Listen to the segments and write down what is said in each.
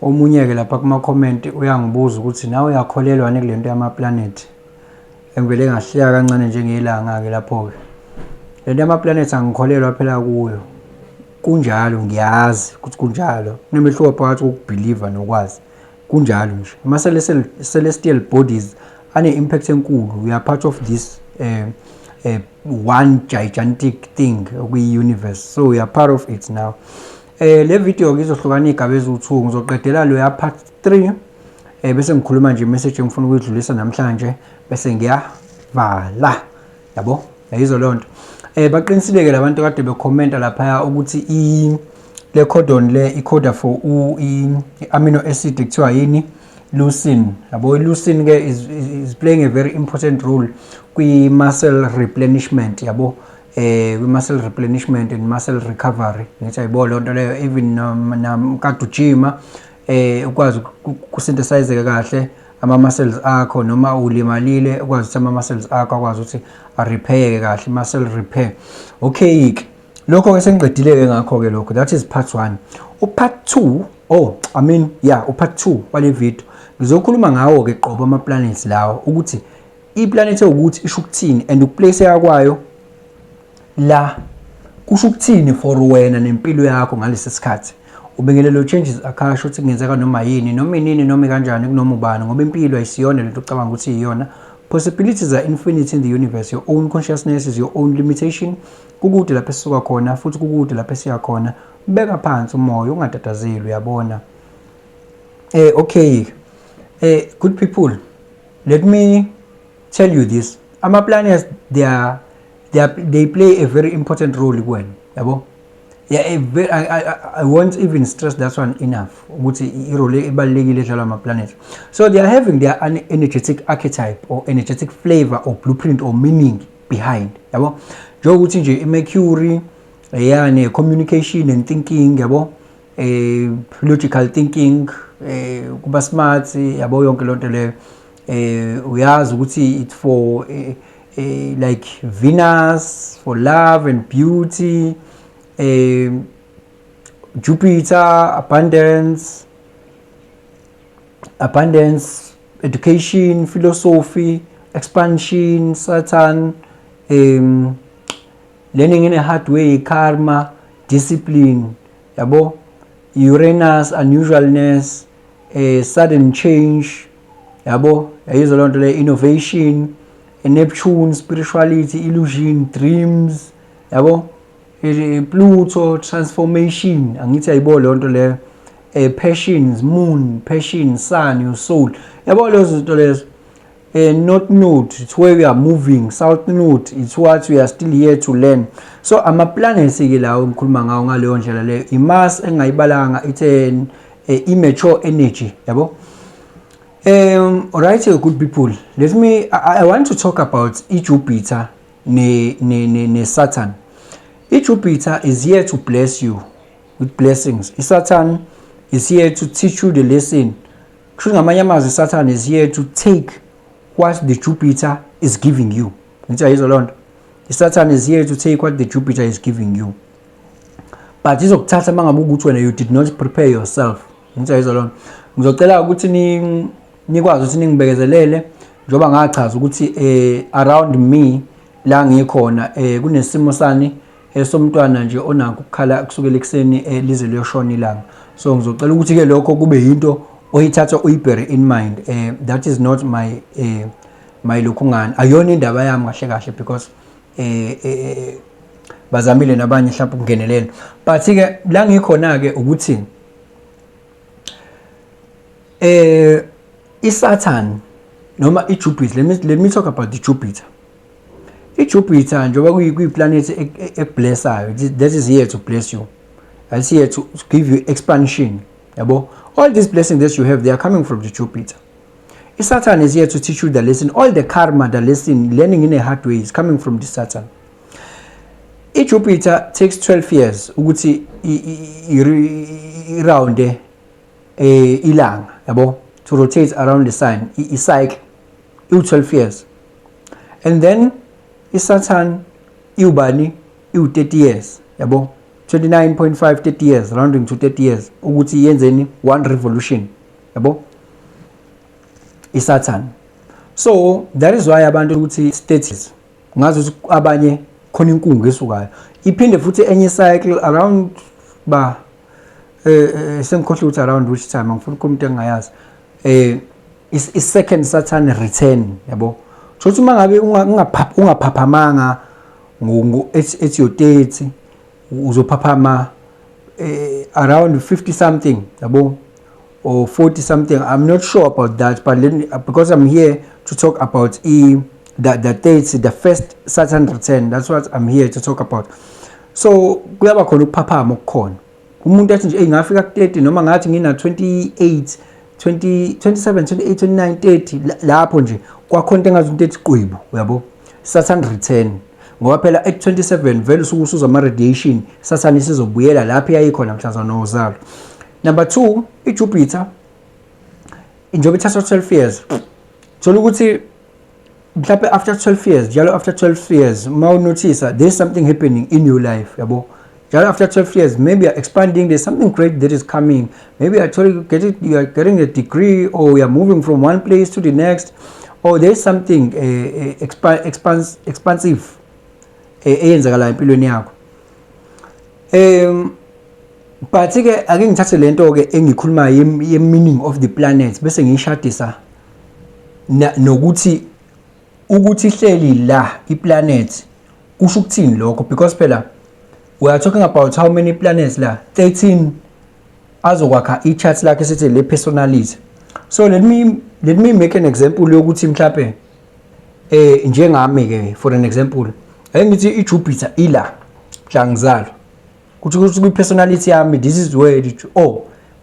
Omunye ke lapha kuma comment uyangibuza ukuthi nawe uyakholelwa yini kule nto yama planet. Engivele ngahliya kancane njengelanga ke lapho ke. Le nto yama planet angikholelwa phela kuyo. Kunjalo ngiyazi ukuthi kunjalo. Kunemehluko phakathi kokubelieve nokwazi. Kunjalo nje. Ama celestial bodies ane impact enkulu. We are part of this one gigantic thing kwi universe. So we are part of it now. Le video ngizohlukana igaba eziwu2 ngizoqedela lo ya part 3 bese ngikhuluma nje message engifuna ukuyidlulisa namhlanje bese ngiyavala yabo yayizo lonto baqinisile ke labantu kade bekhomenta lapha ukuthi le codon le icoda for amino acid ekuthiwa yini leucine yabo leucine ke is playing a very important role kwi muscle replenishment yabo muscle replenishment and muscle recovery ngithi ayibo lonto leyo even namkade ujima ukwazi ukusynthesize kahle ama muscles akho noma ulimalile ukwazi ukuthi ama muscles akho akwazi ukuthi repair kahle muscle repair. Okay lokho ke sengiqedile ke ngakho ke lokho that is part 1. Part 2 part 2 wale video ngizokhuluma ngawo ke qobo ama planets lawo ukuthi iplanet ukuthi isho ukuthini and ukuplace yakwayo la kusho ukuthini for wena nempilo yakho ngalesi sikhathi ubengelelo changes akasho ukuthi kungenzeka noma yini noma inini noma kanjani kunoma ubani ngoba impilo ayisiyona lento ucabanga ukuthi iyona. Possibilities are infinite in the universe. Your own consciousness is your own limitation. Kukude lapho esisuka khona futhi kukude lapho esiya khona. Beka phansi umoya ungatatazeli uyabona. Okay. Good people. Let me tell you this. Ama planets they play a very important role when yabo. I won't even stress that one enough. So they are having their energetic archetype or energetic flavor or blueprint or meaning behind. Yabo. Jokuthi nje Mercury yani communication and thinking yabo. Logical thinking kuba smart yabo yonke lonto le uyazi ukuthi it's for like Venus for love and beauty. Jupiter, abundance, education, philosophy, expansion, Saturn, learning in a hard way, karma, discipline, yabo, Uranus, unusualness, sudden change, yabo, innovation, Neptune, spirituality, illusion, dreams, yabo. Pluto transformation angithi ayibo lonto le passions moon passion sun your soul yabo lezo zinto lezo north node it's where we are moving south node it's what we are still here to learn. So ama planets ke lawo ngikhuluma ngawo ngaleyo ndlela leyo iMars engayibalanga it's immature energy yabo. Alright good people, I want to talk about Jupiter ne Saturn. Jupiter is here to bless you with blessings. Saturn is here to teach you the lesson. Saturn is here to take what the Jupiter is giving you. Saturn is here to take what the Jupiter is giving you. But you did not prepare yourself. Ngizocela ukuthi nikwazi ukuthi ningibekezelele njoba ngachaza ukuthi around me la ngikhona kunesimo sani somntwana nje onaka ukukhala kusukela ekseni lize liyoshona ilanga. So ngizocela ukuthi ke lokho kube yinto oyithatha uyibere in mind. That is not my lokungana ayona indaba yami kahle kahle because bazamile nabanye mhlawumbe ukungenelela. But ke la ngikhona ke ukuthi Saturn noma Jupiter, let me talk about the Jupiter. Jupiter njoba kuyiplanet eblessayo that is here to bless you. It's here to give you expansion yabo. All these blessings that you have, they are coming from the Jupiter. Saturn is here to teach you the lesson. All the karma, the lesson, learning in a hard way is coming from the Saturn. Jupiter takes 12 years ukuthi around ilanga yabo, to rotate around the sun. Cycle 12 years. And then Saturn iubani 30 years yabo. 29.5 30 years, rounding to 30 years, ukuthi yenzeni one revolution, yabo, iSaturn. So that is why abantu ukuthi status ngazi abanye khona inkungu esukayo iphinde futhi enye cycle around ba sengikhohle ukuthi around which time ngifuna umuntu engayazi is second Saturn return, yabo. So uma ngabe ungaphaphamanga ethi yo 30 uzophaphama around 50 something, yabo, or 40 something. I'm not sure about that, but because I'm here to talk about the dates, the first Saturn return, that's what I'm here to talk about. So kuyaba khona ukuphaphama okukhona umuntu athi nje ngafika ku 30 noma ngathi ngina 28 27 28 29 30 lapho nje kwakhona into engazi into ethi qibu, yabo, Saturn return, ngoba phela at 27 vele usukusuza ama radiation Saturn isizobuyela lapho yayikhona mhlazana nozalo. Number 2, iJupiter njengoba ithatha 12 years, thola ukuthi mhlawumbe after 12 years, njalo after 12 years ma notice there's something happening in your life, yabo, njalo after 12 years maybe you're expanding, there's something great that is coming, maybe you are getting a degree, or you're moving from one place to the next, or there's something expansive eyenzakala empilweni yakho. But ke ake ngithathe lento ke engikhuluma ye meaning of the planets bese ngishadisa nokuthi hleli la iplanet kusho ukuthini lokho, because phela we are talking about how many planets la 13 azokwakha i-chart lakhe sithi le personality. So let me make an example yokuthi mhlawumbe njengami ke, for an example ngithi iJupiter ila mhla ngizalwa, kuthi ku personality yami this is where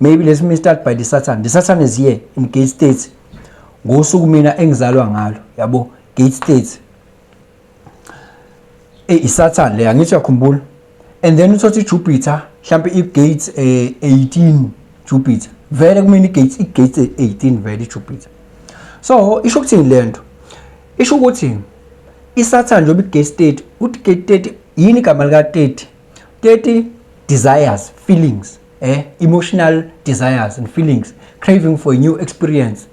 maybe let me start by the Saturn. The Saturn is here in Gate State ngosuku mina engizalwa ngalo, yabo, Gate State iSaturn le angithi yakhumbula. And then uthothi iJupiter mhlawumbe iGate 18 Jupiter vele kumina iGate 18 vele iJupiter. So isho ukuthini lento? Isho ukuthi iSaturn njengoba iGate State, uthi Gate 30 yini igama lika 30 desires, feelings, emotional desires and feelings, craving for a new experience,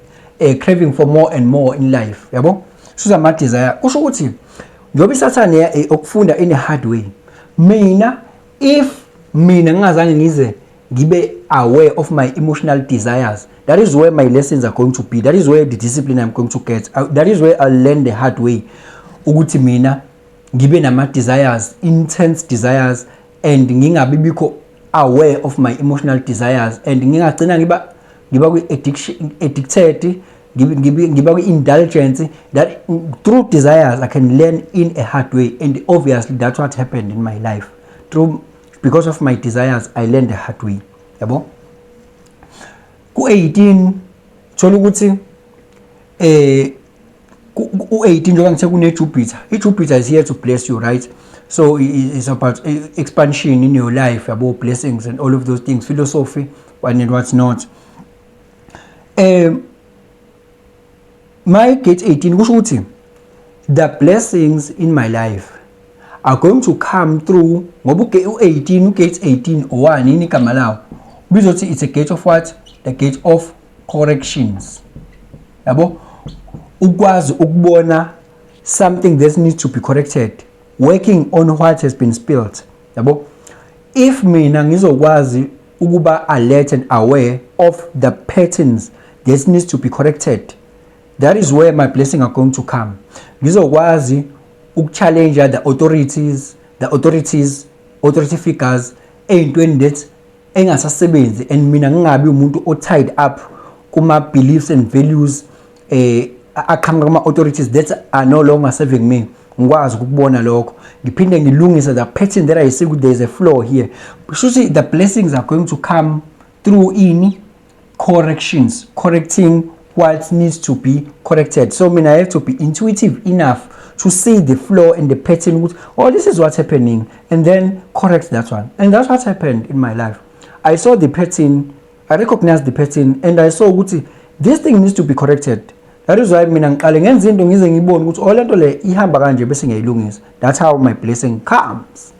craving for more and more in life, yabo. So ama desire kusho ukuthi njengoba iSaturn okufunda in a hard way, mina if mina ngingazange ngize ngibe aware of my emotional desires, that is where my lessons are going to be, that is where the discipline I'm going to get, that is where I'll learn the hard way ukuthi mina ngibe nama desires, intense desires, and ngingabi bikho aware of my emotional desires, and ngingagcina ngiba ku addicted, ngiba ku indulgence, that through desires I can learn in a hard way. And obviously that's what happened in my life. Because of my desires I learned the hard way, yabo. Ku 18 thola ukuthi ku 18 njengoba ngithe kune Jupiter. iJupiter is here to bless you, right? So it's about expansion in your life, about blessings and all of those things, philosophy, and what's not. My Gate 18 kusho ukuthi the blessings in my life are going to come through ngoba Gate 18 one ini igama lawo bizothi it's a gate of what? The gate of corrections, yabo, ukwazi ukubona something that needs to be corrected, working on what has been spilled, yabo. If mina ngizokwazi ukuba alert and aware of the patterns that needs to be corrected, that is where my blessings are going to come. Ngizokwazi ukuchallenge the authority figures eyintweni that engasasebenzi, and mina ngingabi umuntu o tied up kuma beliefs and values aqhamuka kuma authorities that are no longer serving me. Ngikwazi ukubona lokho, ngiphinde ngilungise the pattern that I see there is a flaw here. So the blessings are going to come through in corrections, correcting what needs to be corrected. So I have to be intuitive enough to see the flaw and the pattern, which, oh, this is what's happening, and then correct that one. And that's what happened in my life. I saw the pattern, I recognized the pattern, and I saw this thing needs to be corrected. That is why mina ngiqale ngenza into ngize ngibone ukuthi olento le ihamba kanje bese ngiyilungisa. That's how my blessing comes.